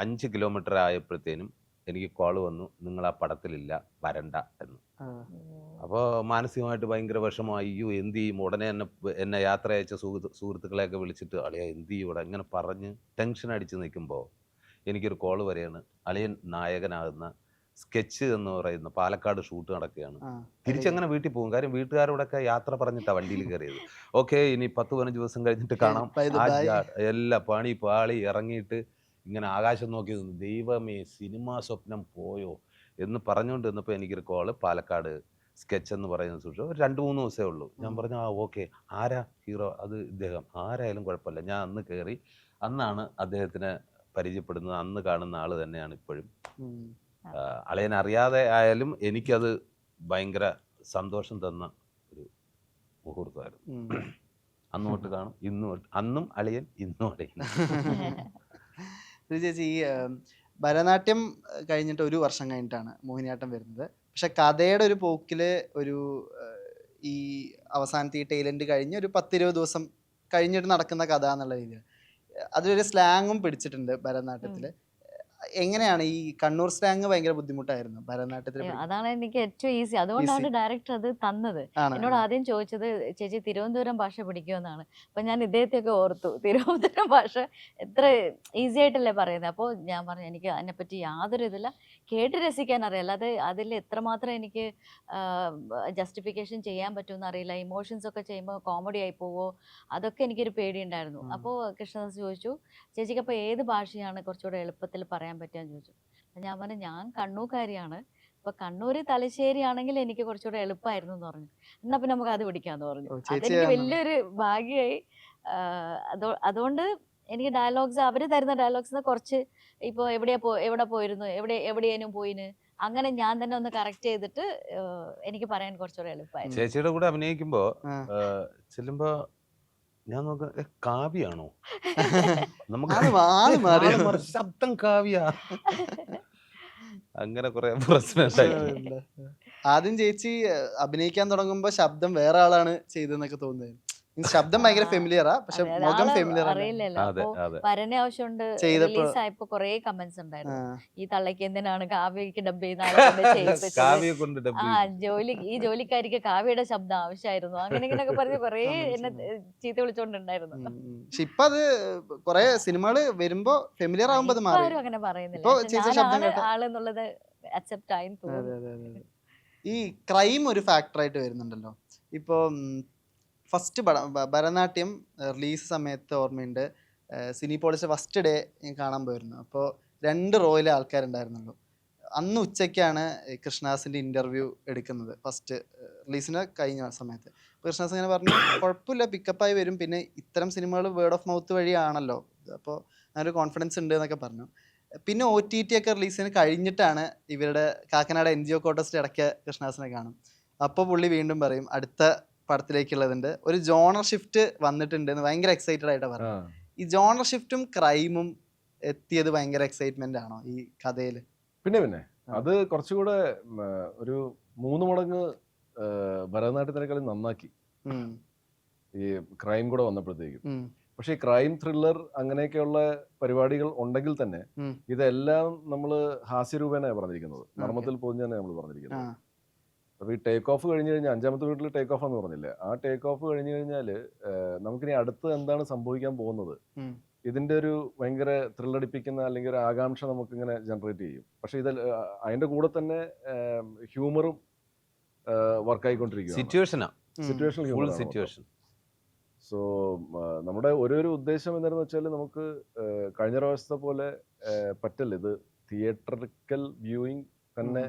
5 കിലോമീറ്റർ ആയപ്പോഴത്തേനും എനിക്ക് കോൾ വന്നു, നിങ്ങൾ ആ പടത്തിലില്ല, വരണ്ട എന്ന്. അപ്പോൾ മാനസികമായിട്ട് ഭയങ്കര വിഷമമായി. അയ്യോ എന്ത് ചെയ്യും? ഉടനെ എന്നെ യാത്ര അയച്ച സുഹൃത്തുക്കളെയൊക്കെ വിളിച്ചിട്ട് അളിയ എന്ത് ചെയ്യും ഇവിടെ, ഇങ്ങനെ പറഞ്ഞ് ടെൻഷൻ അടിച്ച് നിൽക്കുമ്പോൾ എനിക്കൊരു കോൾ വരെയാണ്, അളിയൻ നായകനാകുന്ന സ്കെച്ച് എന്ന് പറയുന്ന പാലക്കാട് ഷൂട്ട് നടക്കുകയാണ്, തിരിച്ചങ്ങനെ വീട്ടിൽ പോകും. കാര്യം വീട്ടുകാരോടൊക്കെ യാത്ര പറഞ്ഞിട്ടാണ് വണ്ടിയിൽ കയറിയത്. ഓക്കെ, ഇനി 10-15 ദിവസം കഴിഞ്ഞിട്ട് കാണാം. എല്ലാ പണി പാളി ഇറങ്ങിയിട്ട് ഇങ്ങനെ ആകാശം നോക്കി നിന്നു, ദൈവമേ സിനിമാ സ്വപ്നം പോയോ എന്ന് പറഞ്ഞുകൊണ്ട് നിന്നപ്പോൾ എനിക്കൊരു കോള്, പാലക്കാട് സ്കെച്ച് എന്ന് പറയുന്ന സൂക്ഷിച്ചു. ഒരു 2-3 ദിവസമേ ഉള്ളൂ. ഞാൻ പറഞ്ഞു ഓക്കെ, ആരാ ഹീറോ? അത് ഇദ്ദേഹം. ആരായാലും കുഴപ്പമില്ല. ഞാൻ അന്ന് കയറി, അന്നാണ് അദ്ദേഹത്തിനെ പരിചയപ്പെടുന്നത്. അന്ന് കാണുന്ന ആള് തന്നെയാണ് ഇപ്പോഴും. അളിയൻ അറിയാതെ ആയാലും എനിക്കത് ഭയങ്കര സന്തോഷം തന്ന ഒരു മുഹൂർത്തമായിരുന്നു. അന്ന് തൊട്ട് കാണും, ഇന്ന് തൊട്ട്. അന്നും അളിയൻ, ഇന്നും അളിയൻ. ചേച്ചി, ഈ ഭരതനാട്യം കഴിഞ്ഞിട്ട് 1 വർഷം കഴിഞ്ഞിട്ടാണ് മോഹിനിയാട്ടം വരുന്നത്. പക്ഷെ കഥയുടെ ഒരു പോക്കില് ഒരു ഈ അവസാനത്തെ ഈ ടൈലൻഡ് കഴിഞ്ഞ് ഒരു 10-20 ദിവസം കഴിഞ്ഞിട്ട് നടക്കുന്ന കഥ എന്നുള്ള രീതിയിൽ അതിലൊരു സ്ലാങ്ങും പിടിച്ചിട്ടുണ്ട് ഭരതനാട്യത്തില്. എങ്ങനെയാണ് ഈ കണ്ണൂർ സ്ലാങ് ഭയങ്കര ബുദ്ധിമുട്ടായിരുന്നു ഭരതനാട്യത്തിൽ? അതാണ് എനിക്ക് ഏറ്റവും ഈസി. അതുകൊണ്ടാണ് ഡയറക്ടർ അത് തന്നത്. എന്നോട് ആദ്യം ചോദിച്ചത് ചേച്ചി തിരുവനന്തപുരം ഭാഷ പഠിക്കുമെന്നാണ്. അപ്പൊ ഞാൻ ഇദ്ദേഹത്തെയൊക്കെ ഓർത്തു, തിരുവനന്തപുരം ഭാഷ എത്ര ഈസി ആയിട്ടല്ലേ പറയുന്നത്. അപ്പോൾ ഞാൻ പറഞ്ഞു എനിക്ക് അതിനെപ്പറ്റി യാതൊരു ഇതില്ല, കേട്ട് രസിക്കാൻ അറിയാം, അല്ലാതെ അതിൽ എത്രമാത്രം എനിക്ക് ജസ്റ്റിഫിക്കേഷൻ ചെയ്യാൻ പറ്റുമെന്ന് അറിയില്ല. ഇമോഷൻസ് ഒക്കെ ചെയ്യുമ്പോൾ കോമഡി ആയി പോവോ, അതൊക്കെ എനിക്കൊരു പേടിയുണ്ടായിരുന്നു. അപ്പോൾ കൃഷ്ണദാസ് ചോദിച്ചു ചേച്ചിക്ക് അപ്പോൾ ഏത് ഭാഷയാണ് കുറച്ചുകൂടെ എളുപ്പത്തിൽ പറയാൻ പറ്റുകയെന്ന് ചോദിച്ചു. അപ്പം ഞാൻ പറഞ്ഞു ഞാൻ കണ്ണൂർക്കാരിയാണ്, അപ്പോൾ കണ്ണൂർ തലശ്ശേരി ആണെങ്കിൽ എനിക്ക് കുറച്ചുകൂടെ എളുപ്പമായിരുന്നു എന്ന് പറഞ്ഞു. എന്നാൽ പിന്നെ നമുക്ക് അത് പിടിക്കാമെന്ന് പറഞ്ഞു. അതെനിക്ക് വലിയൊരു ഭാഗ്യമായി. അതുകൊണ്ട് എനിക്ക് ഡയലോഗ്സ്, അവർ തരുന്ന ഡയലോഗ്സ് കുറച്ച് ഇപ്പോൾ എവിടെ പോയിരുന്നു, എവിടെയേനും പോയിന്, അങ്ങനെ ഞാൻ തന്നെ ഒന്ന് കറക്റ്റ് ചെയ്തിട്ട് എനിക്ക് പറയാൻ കുറച്ചുകൂടെ എളുപ്പമായിരുന്നു. ചേച്ചിയുടെ കൂടെ അഭിനയിക്കുമ്പോ ചെല്ലുമ്പോ ഞാൻ നോക്ക കാവ്യാണോ, നമുക്ക് ശബ്ദം കാവ്യ, അങ്ങനെ കുറെ പ്രശ്നം. ആദ്യം ചേച്ചി അഭിനയിക്കാൻ തുടങ്ങുമ്പോ ശബ്ദം വേറെ ആളാണ് ചെയ്തെന്നൊക്കെ തോന്നുന്നത്. ശബ്ദം ഭയങ്കര ഫെമിലിയറാ, പക്ഷെ മുഖം ഫെമിലിയർ അറിയില്ലല്ലോ. വരനെ ആവശ്യമുണ്ട് റിലീസായപ്പോ കൊറേ കമന്റ്സ് ഉണ്ടായിരുന്നു, ഈ തള്ളക്ക് എന്തിനാണ് കാവ്യക്ക് ഡബ് ചെയ്യുന്ന, ഈ ജോലിക്കാരിക്ക് കാവ്യയുടെ ശബ്ദം ആവശ്യമായിരുന്നു, അങ്ങനെ ഇങ്ങനെയൊക്കെ പറഞ്ഞ് കൊറേ എന്നെ ചീത്ത വിളിച്ചോണ്ടുണ്ടായിരുന്നു. പക്ഷെ ഇപ്പൊ അത് കൊറേ സിനിമകള് വരുമ്പോ ഫെമിലിയർ ആവുമ്പോ ആരും അങ്ങനെ പറയുന്നില്ല, ആളെന്നുള്ളത് അക്സെപ്റ്റ് ആയി തോന്നുന്നു. ഈ ക്രൈം ഒരു ഫാക്ടറായിട്ട് വരുന്നുണ്ടല്ലോ. ഇപ്പൊ ഫസ്റ്റ് ഭരതനാട്യം റിലീസ് സമയത്ത് ഓർമ്മയുണ്ട്, സിനിപോളിസ് ഫസ്റ്റ് ഡേ ഞാൻ കാണാൻ പോയിരുന്നു. അപ്പോൾ 2 റോയിലെ ആൾക്കാരുണ്ടായിരുന്നുള്ളൂ. അന്ന് ഉച്ചയ്ക്കാണ് കൃഷ്ണദാസിൻ്റെ ഇൻ്റർവ്യൂ എടുക്കുന്നത്, ഫസ്റ്റ് റിലീസിന് കഴിഞ്ഞ സമയത്ത്. കൃഷ്ണദാസ് ഇങ്ങനെ പറഞ്ഞു കുഴപ്പമില്ല, പിക്കപ്പായി വരും, പിന്നെ ഇത്തരം സിനിമകൾ വേർഡ് ഓഫ് മൗത്ത് വഴിയാണല്ലോ, അപ്പോൾ അങ്ങനൊരു കോൺഫിഡൻസ് ഉണ്ട് എന്നൊക്കെ പറഞ്ഞു. പിന്നെ OTT ഒക്കെ റിലീസിന് കഴിഞ്ഞിട്ടാണ് ഇവരുടെ കാക്കനാട് NGO കോട്ടസ്റ്റ് ഇടയ്ക്ക് കൃഷ്ണദാസിനെ കാണും. അപ്പോൾ പുള്ളി വീണ്ടും പറയും അടുത്ത പടത്തിലേക്കുള്ളതുണ്ട്, ഒരു ജോണർ ഷിഫ്റ്റ് വന്നിട്ടുണ്ട് എന്ന് ഭയങ്കര എക്സൈറ്റഡ് ആയിട്ടാണ് പറഞ്ഞത്. ഈ ജോണർ ഷിഫ്റ്റും ക്രൈമും എത്തിയത് ഭയങ്കര എക്സൈറ്റ്മെന്റ് ആണോ ഈ കഥയില്? പിന്നെ അത് കുറച്ചുകൂടെ ഒരു 3 മടങ്ങ് ഭരതനാട്യത്തിനേക്കാളും നന്നാക്കി ഈ ക്രൈം കൂടെ വന്നപ്പോഴത്തേക്കും. പക്ഷെ ഈ ക്രൈം ത്രില്ലർ അങ്ങനെയൊക്കെയുള്ള പരിപാടികൾ ഉണ്ടെങ്കിൽ തന്നെ ഇതെല്ലാം നമ്മൾ ഹാസ്യരൂപേണയാണ് പറഞ്ഞിരിക്കുന്നത്, നർമ്മത്തിൽ പൊതിഞ്ഞാണ് നമ്മൾ പറഞ്ഞിരിക്കുന്നത്. അപ്പോൾ ഈ ടേക്ക് ഓഫ് കഴിഞ്ഞ് കഴിഞ്ഞാൽ 5ാമത്തെ വീട്ടിൽ ടേക്ക് ഓഫ് എന്ന് പറഞ്ഞില്ലേ, ആ ടേക്ക് ഓഫ് കഴിഞ്ഞ് കഴിഞ്ഞാൽ നമുക്കിനി അടുത്ത് എന്താണ് സംഭവിക്കാൻ പോകുന്നത്, ഇതിൻ്റെ ഒരു ഭയങ്കര ത്രില്ലടിപ്പിക്കുന്ന അല്ലെങ്കിൽ ഒരു ആകാംക്ഷ നമുക്കിങ്ങനെ ജനറേറ്റ് ചെയ്യും. പക്ഷെ ഇത് അതിൻ്റെ കൂടെ തന്നെ ഹ്യൂമറും വർക്കായിക്കൊണ്ടിരിക്കും. സിറ്റുവേഷൻ. സോ നമ്മുടെ ഒരു ഉദ്ദേശം എന്താണെന്ന് വെച്ചാൽ നമുക്ക് കഴിഞ്ഞ പ്രാവശ്യത്തെ പോലെ പറ്റില്ല, ഇത് തിയേറ്ററിക്കൽ വ്യൂയിങ് തന്നെ,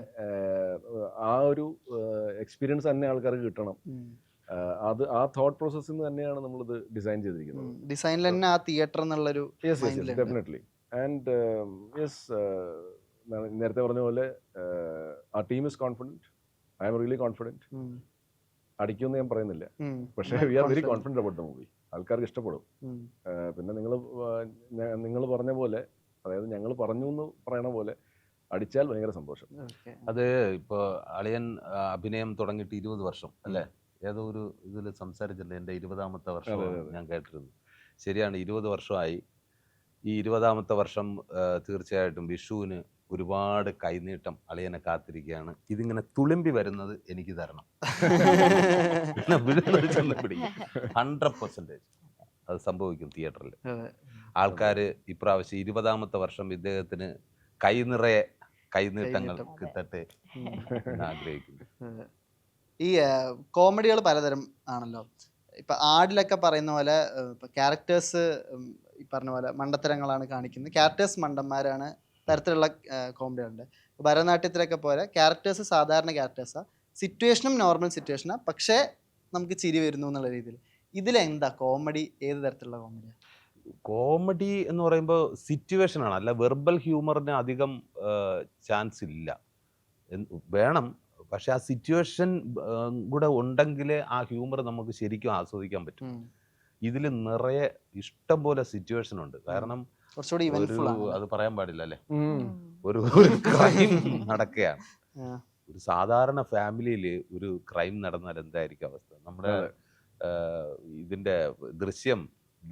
ആ ഒരു എക്സ്പീരിയൻസ് തന്നെ ആൾക്കാർക്ക് കിട്ടണം. അത് ആ തോട്ട് പ്രോസസ്സിൽ നിന്ന് തന്നെയാണ് നമ്മളിത് ഡിസൈൻ ചെയ്തിരിക്കുന്നത്. ഡിസൈനിൽ തന്നെ ആ തിയേറ്റർ എന്നുള്ളൊരു ഡെഫിനറ്റ്ലി. ആൻഡ് നേരത്തെ പറഞ്ഞ പോലെ ആ team is confident, I am really confident. അടിക്കുമെന്ന് ഞാൻ പറയുന്നില്ല, പക്ഷേ we are very confident about the movie. ആൾക്കാർക്ക് ഇഷ്ടപ്പെടും. പിന്നെ നിങ്ങൾ പറഞ്ഞ പോലെ, അതായത് ഞങ്ങൾ പറഞ്ഞു എന്ന് പറയണ പോലെ അടിച്ചാൽ ഭയങ്കര സന്തോഷം. അത് ഇപ്പോൾ അളിയൻ അഭിനയം തുടങ്ങിയിട്ട് 20 വർഷം അല്ലേ, ഏതോ ഒരു ഇതിൽ സംസാരിച്ചില്ല, എൻ്റെ 20ാമത്തെ വർഷം ഞാൻ കേട്ടിരുന്നു. ശരിയാണ്, 20 വർഷമായി. ഈ 20ാമത്തെ വർഷം തീർച്ചയായിട്ടും വിഷുവിന് ഒരുപാട് കൈനീട്ടം അളിയനെ കാത്തിരിക്കുകയാണ്. ഇതിങ്ങനെ തുളുമ്പി വരുന്നത് എനിക്ക് തരണം. 100% അത് സംഭവിക്കും തിയേറ്ററിൽ. ആൾക്കാർ ഇപ്രാവശ്യം 20ാമത്തെ വർഷം ഇദ്ദേഹത്തിന് കൈനിറയെ കൈനീട്ടങ്ങൾ കിട്ടട്ടെ ആഗ്രഹിക്കുന്നു. ഈ കോമഡികൾ പലതരം ആണല്ലോ. ഇപ്പൊ ആടിലൊക്കെ പറയുന്ന പോലെ ക്യാരക്ടേഴ്സ് ഈ പറഞ്ഞ പോലെ മണ്ടത്തരങ്ങളാണ് കാണിക്കുന്നത്, ക്യാരക്ടേഴ്സ് മണ്ടന്മാരാണ്, തരത്തിലുള്ള കോമഡികളുണ്ട്. ഭരതനാട്യത്തിലൊക്കെ പോലെ ക്യാരക്ടേഴ്സ് സാധാരണ ക്യാരക്ടേഴ്സാണ്, സിറ്റുവേഷനും നോർമൽ സിറ്റുവേഷനാണ്, പക്ഷേ നമുക്ക് ചിരി വരുന്നു എന്നുള്ള രീതിയിൽ. ഇതിലെന്താ കോമഡി? ഏത് തരത്തിലുള്ള കോമഡിയാണ്? കോമഡി എന്ന് പറയുമ്പോൾ സിറ്റുവേഷൻ ആണ്, അല്ല വെർബൽ ഹ്യൂമറിന് അധികം ചാൻസ് ഇല്ല. വേണം, പക്ഷെ ആ സിറ്റുവേഷൻ കൂടെ ഉണ്ടെങ്കിലേ ആ ഹ്യൂമർ നമുക്ക് ശരിക്കും ആസ്വദിക്കാൻ പറ്റും. ഇതിൽ നിറയെ ഇഷ്ടം പോലെ സിറ്റുവേഷൻ ഉണ്ട്. കാരണം കുറച്ചുകൂടി ഒരു eventful ആണ്. അത് പറയാൻ പാടില്ല അല്ലേ, ഒരു ക്രൈം നടക്കുകയാണ്. ഒരു സാധാരണ ഫാമിലിയിൽ ഒരു ക്രൈം നടന്നാൽ എന്തായിരിക്കും അവസ്ഥ? നമ്മുടെ ഇതിന്റെ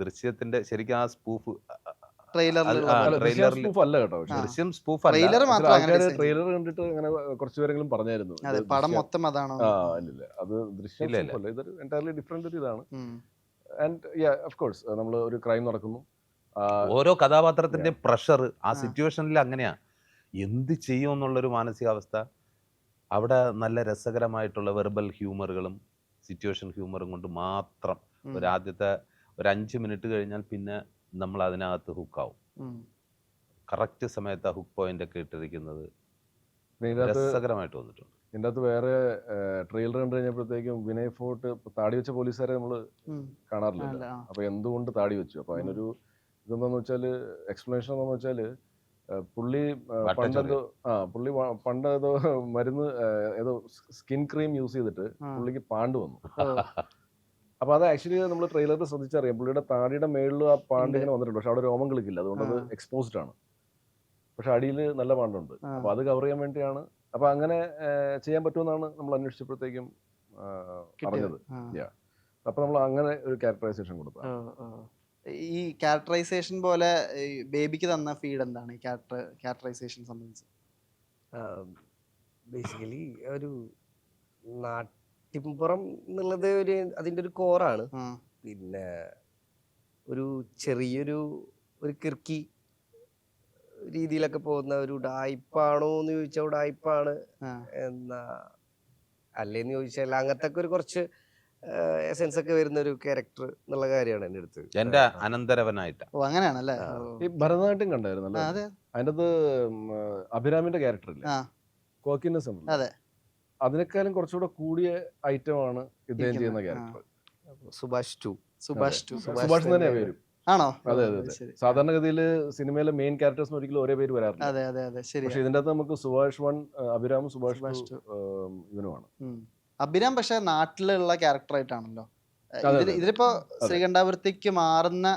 ദൃശ്യത്തിന്റെ ശരിക്കും ആ സ്പൂഫ് ട്രെയിലറിൽ ട്രെയിലറിൽ അല്ല കേട്ടോ. ദൃശ്യം സ്പൂഫ് അല്ല. ട്രെയിലർ മാത്രം അങ്ങനെ ആൾക്കാര് design ചെയ്തു. ട്രെയിലർ കണ്ടിട്ട് അങ്ങനെ കുറച്ച് പേരെങ്കിലും പറഞ്ഞായിരുന്നു. അതെ, പടം മൊത്തം അതാണോ? ഇല്ല അത് ദൃശ്യം ഇല്ല, ഇല്ല. spoof അല്ല. ഇതൊരു എൻറ്റയർലി ഡിഫറെന്റ് ഒരു ഇതാണ്. ഉം. ആൻഡ് ഓഫ് കോഴ്സ് നമ്മൾ ഒരു ക്രൈം നടക്കുന്നു. ഓരോ കഥാപാത്രത്തിന്റെ പ്രഷർ ആ സിറ്റുവേഷനിൽ അങ്ങനെയാ. എന്ത് ചെയ്യും എന്നുള്ളൊരു മാനസികാവസ്ഥ. അവിടെ നല്ല രസകരമായിട്ടുള്ള വെർബൽ ഹ്യൂമറുകളും സിറ്റുവേഷൻ ഹ്യൂമറും കൊണ്ട് മാത്രം ആദ്യത്തെ ഒരു 5 മിനിറ്റ് കഴിഞ്ഞാൽ പിന്നെ നമ്മൾ അതിനകത്ത് ഹുക്കാവും. കറക്റ്റ് സമയത്ത് ആ ഹുക്ക് പോയിന്റ് ഒക്കെ ഇട്ടിരിക്കുന്നത് രസകരമായിട്ട് വന്നിട്ടുണ്ട്. ഇതിൻ്റെ അകത്ത് വേറെ ട്രെയിലർ കണ്ടു കഴിഞ്ഞപ്പോഴത്തേക്കും വിനയ് ഫോർട്ട് താടി വെച്ച പോലീസുകാരെ നമ്മൾ കാണാറില്ല. അപ്പൊ എന്തുകൊണ്ട് താടി വെച്ചു? അപ്പൊ അതിനൊരു ഇതെന്താന്ന് വെച്ചാല് എക്സ്പ്ലനേഷൻ എന്താന്ന് വെച്ചാല് പുള്ളി പണ്ട് ഏതോ മരുന്ന് ഏതോ സ്കിൻ ക്രീം യൂസ് ചെയ്തിട്ട് പുള്ളിക്ക് പാണ്ട് വന്നു. അപ്പൊ അത് ആക്ച്വലി നമ്മൾ ട്രെയിലറിൽ ശ്രദ്ധിച്ചറിയാം. പുള്ളിയുടെ താടിയുടെ മേളിലും ആ പാണ്ട് ഇങ്ങനെ വന്നിട്ടുണ്ട്, പക്ഷെ അവിടെ രോമം കളിക്കില്ല, അതുകൊണ്ട് അത് എക്സ്പോസ്ഡ് ആണ്. പക്ഷെ അടിയിൽ നല്ല പാണ്ടുണ്ട്. അപ്പൊ അത് കവർ ചെയ്യാൻ വേണ്ടിയാണ്. അപ്പൊ അങ്ങനെ ചെയ്യാൻ പറ്റുമെന്നാണ് നമ്മൾ അന്വേഷിച്ചപ്പോഴത്തേക്കും അറിഞ്ഞത്. അപ്പൊ നമ്മൾ അങ്ങനെ ഒരു ക്യാരക്ടറൈസേഷൻ കൊടുത്തു. ഈ ക്യാരക്ടറൈസേഷൻ പോലെ ബേബിക്ക് തന്ന ഫീഡ് എന്താണ് ഈ ക്യാരക്ടറൈസേഷൻ സംബന്ധിച്ച്? ബേസിക്കലി ഒരു നാട്ടിൻപുറം എന്നുള്ളത് അതിൻ്റെ ഒരു കോറാണ്. പിന്നെ ഒരു ചെറിയൊരു കിർക്കി രീതിയിലൊക്കെ പോകുന്ന ഒരു ഉഡായിപ്പാണോ എന്ന് ചോദിച്ചാൽ ഉഡായിപ്പാണ്, എന്നാ അല്ലേന്ന് ചോദിച്ചാൽ അങ്ങനത്തെ ഒക്കെ ഒരു കുറച്ച് എസെൻസ് ഒക്കെ വരുന്ന ഒരു ക്യാരക്ടർ എന്നുള്ള കാര്യമാണ് എൻ്റെ അടുത്ത്. എന്റെ അനന്തരവനായിട്ട്. ഓ അങ്ങനെയാണല്ലേ. ഈ ഭരതനാട്യം കണ്ടായിരുന്നു അതിൻ്റെ അകത്ത് അഭിരാമിന്റെ ക്യാരക്ടർ ഇല്ലേ, കോക്കിനെസ് ഉണ്ട്, അതിനേക്കാളും കുറച്ചുകൂടെ കൂടിയ ഐറ്റമാണ് ഇദ്ദേഹം ചെയ്യുന്ന ക്യാരക്ടർ. സുഭാഷ് തന്നെ വരും. ആണോ? അതെ അതെ അതെ. സാധാരണഗതിയിൽ സിനിമയിലെ മെയിൻ ക്യാരക്ടേഴ്സിന് ഒരിക്കലും ഒരേ പേര് വരാറില്ല. പക്ഷെ ഇതിന്റെ അകത്ത് നമുക്ക് സുഭാഷ് 1 അഭിരാമും സുഭാഷ് 2 ഇവനുമാണ്. അഭിരാം പക്ഷെ നാട്ടിലുള്ള ക്യാരക്ടർ ആയിട്ടാണല്ലോ ഇതിലിപ്പോ ശ്രീകണ്ഠാപുരത്തേക്ക് മാറുന്ന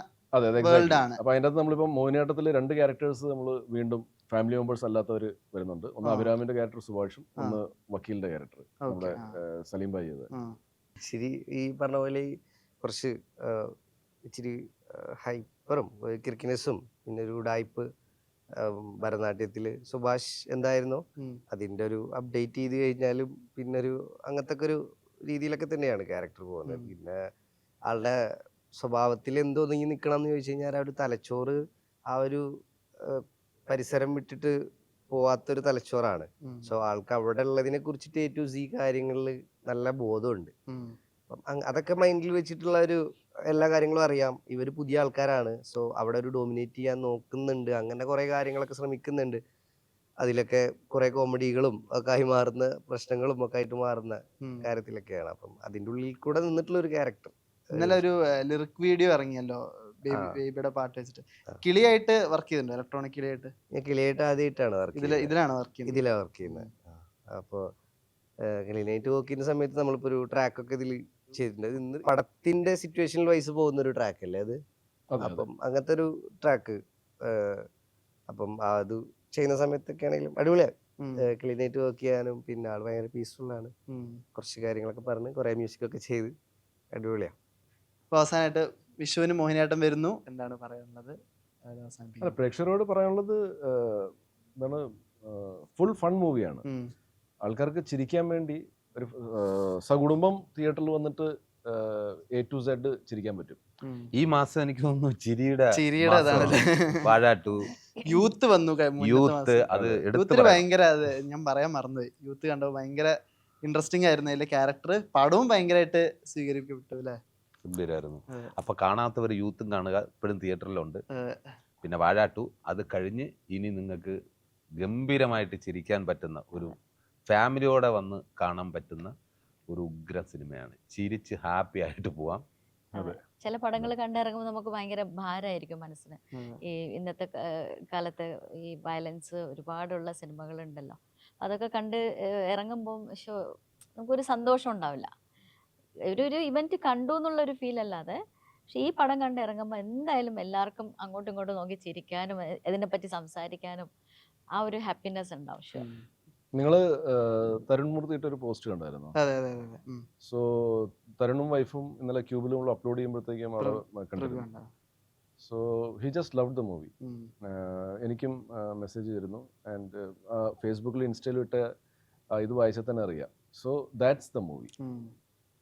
വേൾഡ് ആണ്. അപ്പൊ അതിന്റെ അകത്ത് നമ്മളിപ്പോ മോഹിനിയാട്ടത്തില് 2 ക്യാരക്ടേഴ്സ് നമ്മൾ വീണ്ടും ഫാമിലി മെമ്പേഴ്സ് അല്ലാത്തവര് വരുന്നുണ്ട്. ഒന്ന് അഭിരാമിന്റെ ക്യാരക്ടർ സുഭാഷും, ഒന്ന് വക്കീലിന്റെ ക്യാരക്ടർ നമ്മുടെ സലീം ഭായി ചെയ്തത്. ശരി, ഈ പറഞ്ഞ പോലെ കുറച്ച് ഇച്ചിരി ഹൈപ്പറും കിർക്കിനെസ്സും പിന്നെ ഒരു ഉഡായിപ്പ് ഭരതനാട്യത്തില് സുഭാഷ് എന്തായിരുന്നോ അതിന്റെ ഒരു അപ്ഡേറ്റ് ചെയ്ത് കഴിഞ്ഞാലും പിന്നെ ഒരു അങ്ങനത്തെ ഒരു രീതിയിലൊക്കെ തന്നെയാണ് ക്യാരക്ടർ പോകുന്നത്. പിന്നെ ആളുടെ സ്വഭാവത്തിൽ എന്തോന്നെങ്കിൽ നിൽക്കണം എന്ന് ചോദിച്ചു കഴിഞ്ഞാൽ ആ ഒരു തലച്ചോറ് ആ ഒരു പരിസരം വിട്ടിട്ട് പോവാത്തൊരു തലച്ചോറാണ്. സോ ആൾക്ക് അവിടെ ഉള്ളതിനെ കുറിച്ചിട്ട് A to Z കാര്യങ്ങളിൽ നല്ല ബോധമുണ്ട്. അപ്പം അതൊക്കെ മൈൻഡിൽ വെച്ചിട്ടുള്ള ഒരു എല്ലാ കാര്യങ്ങളും അറിയാം. ഇവർ പുതിയ ആൾക്കാരാണ്, സോ അവിടെ ഒരു ഡോമിനേറ്റ് ചെയ്യാൻ നോക്കുന്നുണ്ട്, അങ്ങനെ കുറെ കാര്യങ്ങളൊക്കെ ശ്രമിക്കുന്നുണ്ട്. അതിലൊക്കെ കുറെ കോമഡികളും ഒക്കെ ആയി മാറുന്ന പ്രശ്നങ്ങളും ഒക്കെ ആയിട്ട് മാറുന്ന കാര്യത്തിലൊക്കെയാണ്. അപ്പം അതിൻ്റെ ഉള്ളിൽ കൂടെ നിന്നിട്ടുള്ള ഒരു ക്യാരക്ടർ. ഇന്നലെ ഒരു ലിറിക് വീഡിയോ ഇറങ്ങിയല്ലോ ബേബിയുടെ പാട്ട് വെച്ചിട്ട്. കിളിയായിട്ട് വർക്ക് ചെയ്തിട്ടുണ്ടോ? ഇലക്ട്രോണിക് കിളിയായിട്ട്? ഞാൻ കിളിയായിട്ട് ആദ്യമായിട്ടാണ് ഇതിലാണ് വർക്ക് ചെയ്യുന്നത്. ഇതിലാണ് വർക്ക് ചെയ്യുന്നത്. അപ്പോൾ ക്ലീനായിട്ട് വർക്ക് ചെയ്യുന്ന സമയത്ത് നമ്മളിപ്പോൾ ഒരു ട്രാക്കൊക്കെ ഇതിൽ ചെയ്തിട്ടുണ്ട്. ഇന്ന് പടത്തിന്റെ സിറ്റുവേഷനിൽ വൈസ് പോകുന്ന ഒരു ട്രാക്ക് അല്ലേ അത്. അപ്പം അങ്ങനത്തെ ഒരു ട്രാക്ക് അപ്പം അത് ചെയ്യുന്ന സമയത്തൊക്കെ ആണെങ്കിലും അടിപൊളിയാണ്. ക്ലീനായിട്ട് വർക്ക് ചെയ്യാനും പിന്നെ ആൾ ഭയങ്കര പീസ്ഫുൾ ആണ്. കുറച്ച് കാര്യങ്ങളൊക്കെ പറഞ്ഞ് കുറെ മ്യൂസിക് ഒക്കെ ചെയ്ത് അടിപൊളിയാണ്. അപ്പോൾ അവസാനമായിട്ട് വിഷുവിന് മോഹിനിയാട്ടം വരുന്നു, എന്താണ് പറയാനുള്ളത്? പ്രേക്ഷകരോട് പറയാനുള്ളത് എന്താണ്, ഫുൾ ഫൺ മൂവിയാണ്. ആൾക്കാർക്ക് ചിരിക്കാൻ വേണ്ടി ഒരു സകുടുംബം തിയേറ്ററിൽ വന്നിട്ട് A to Z ചിരിക്കാൻ പറ്റും. ഈ മാസം എനിക്ക് തോന്നുന്നു ചിരിയുടെ വാഴ 2 യൂത്ത് വന്നു. യൂത്ത് അത് ഭയങ്കര, അത് ഞാൻ പറയാൻ മറന്നുപോയി. യൂത്ത് കണ്ടപ്പോൾ ഭയങ്കര ഇൻട്രസ്റ്റിംഗ് ആയിരുന്നു. അതിലെ ക്യാരക്ടർ പടവും ഭയങ്കരമായിട്ട് സ്വീകരിക്കപ്പെട്ടു അല്ലേ? ഗംഭീരായിരുന്നു. അപ്പൊ കാണാത്തവർ യൂത്തും കാണുക, ഇപ്പോഴും തിയേറ്ററിലുണ്ട്. പിന്നെ വാഴ 2 അത് കഴിഞ്ഞ് ഇനി നിങ്ങൾക്ക് ഗംഭീരമായിട്ട് ചിരിക്കാൻ പറ്റുന്ന ഒരു ഫാമിലിയോടെ വന്ന് കാണാൻ പറ്റുന്ന ഒരു ഉഗ്ര സിനിമയാണ്. ചിരിച്ച് ഹാപ്പി ആയിട്ട് പോവാം. ചില പടങ്ങൾ കണ്ടിറങ്ങുമ്പോൾ നമുക്ക് ഭയങ്കര ഭാരമായിരിക്കും മനസ്സിന്. ഈ ഇന്നത്തെ കാലത്ത് ഈ വയലൻസ് ഒരുപാടുള്ള സിനിമകളുണ്ടല്ലോ, അതൊക്കെ കണ്ട് ഇറങ്ങുമ്പോൾ നമുക്കൊരു സന്തോഷം ഉണ്ടാവില്ല. ഒരു ഇവന്റ് കണ്ടു എന്നുള്ളൊരു ഫീൽ അല്ലാതെ, പക്ഷെ ഈ പടം കണ്ട് ഇറങ്ങുമ്പോൾ എന്തായാലും എല്ലാവർക്കും അങ്ങോട്ടും ഇങ്ങോട്ടും നോക്കി ചിരിക്കാനും ഇതിനെപ്പറ്റി സംസാരിക്കാനും ആ ഒരു ഹാപ്പിനെസ് ഉണ്ടാവും. ഷുവർ. നിങ്ങള് തരുൺ മൂർത്തിയിട്ട് ഒരു പോസ്റ്റ് കണ്ടായിരുന്നു. അതെ അതെ അതെ. സോ തരുണും വൈഫും ഇന്നലെ ക്യൂബിലും അപ്ലോഡ് ചെയ്യുമ്പോഴത്തേക്കും അവിടെ കണ്ടിരുന്നു. So he just love the movie. എനിക്കും മെസ്സേജ് ചെയ്തിരുന്നു. ആൻഡ് ഫേസ്ബുക്കിൽ ഇൻസ്റ്റയിലും ഇട്ട് ഇത് വായിച്ചാൽ തന്നെ അറിയാം. So that's the movie.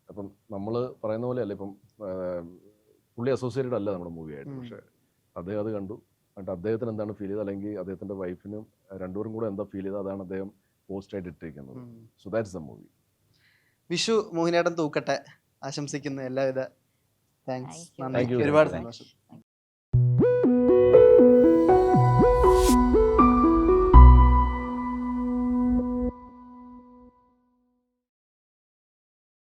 അപ്പം നമ്മൾ പറയുന്ന പോലെ അല്ല, ഇപ്പം പുള്ളി അസോസിയേറ്റഡ് അല്ല നമ്മുടെ മൂവിയായിട്ട്, പക്ഷെ അദ്ദേഹം അത് കണ്ടു. എന്നിട്ട് അദ്ദേഹത്തിന് എന്താണ് ഫീൽ ചെയ്തത്, അല്ലെങ്കിൽ അദ്ദേഹത്തിൻ്റെ വൈഫിനും രണ്ടുപേരും കൂടെ എന്താ ഫീൽ ചെയ്തത്, അതാണ് അദ്ദേഹം പോസ്റ്റായിട്ട് ഇട്ടിരിക്കുന്നത്. So that's the movie. Vishu Mohiniyattam തൂക്കട്ടെ ആശംസിക്കുന്നു. എല്ലാവിധ താങ്ക്സ്. Thank you. ഒരുപാട് സന്തോഷം.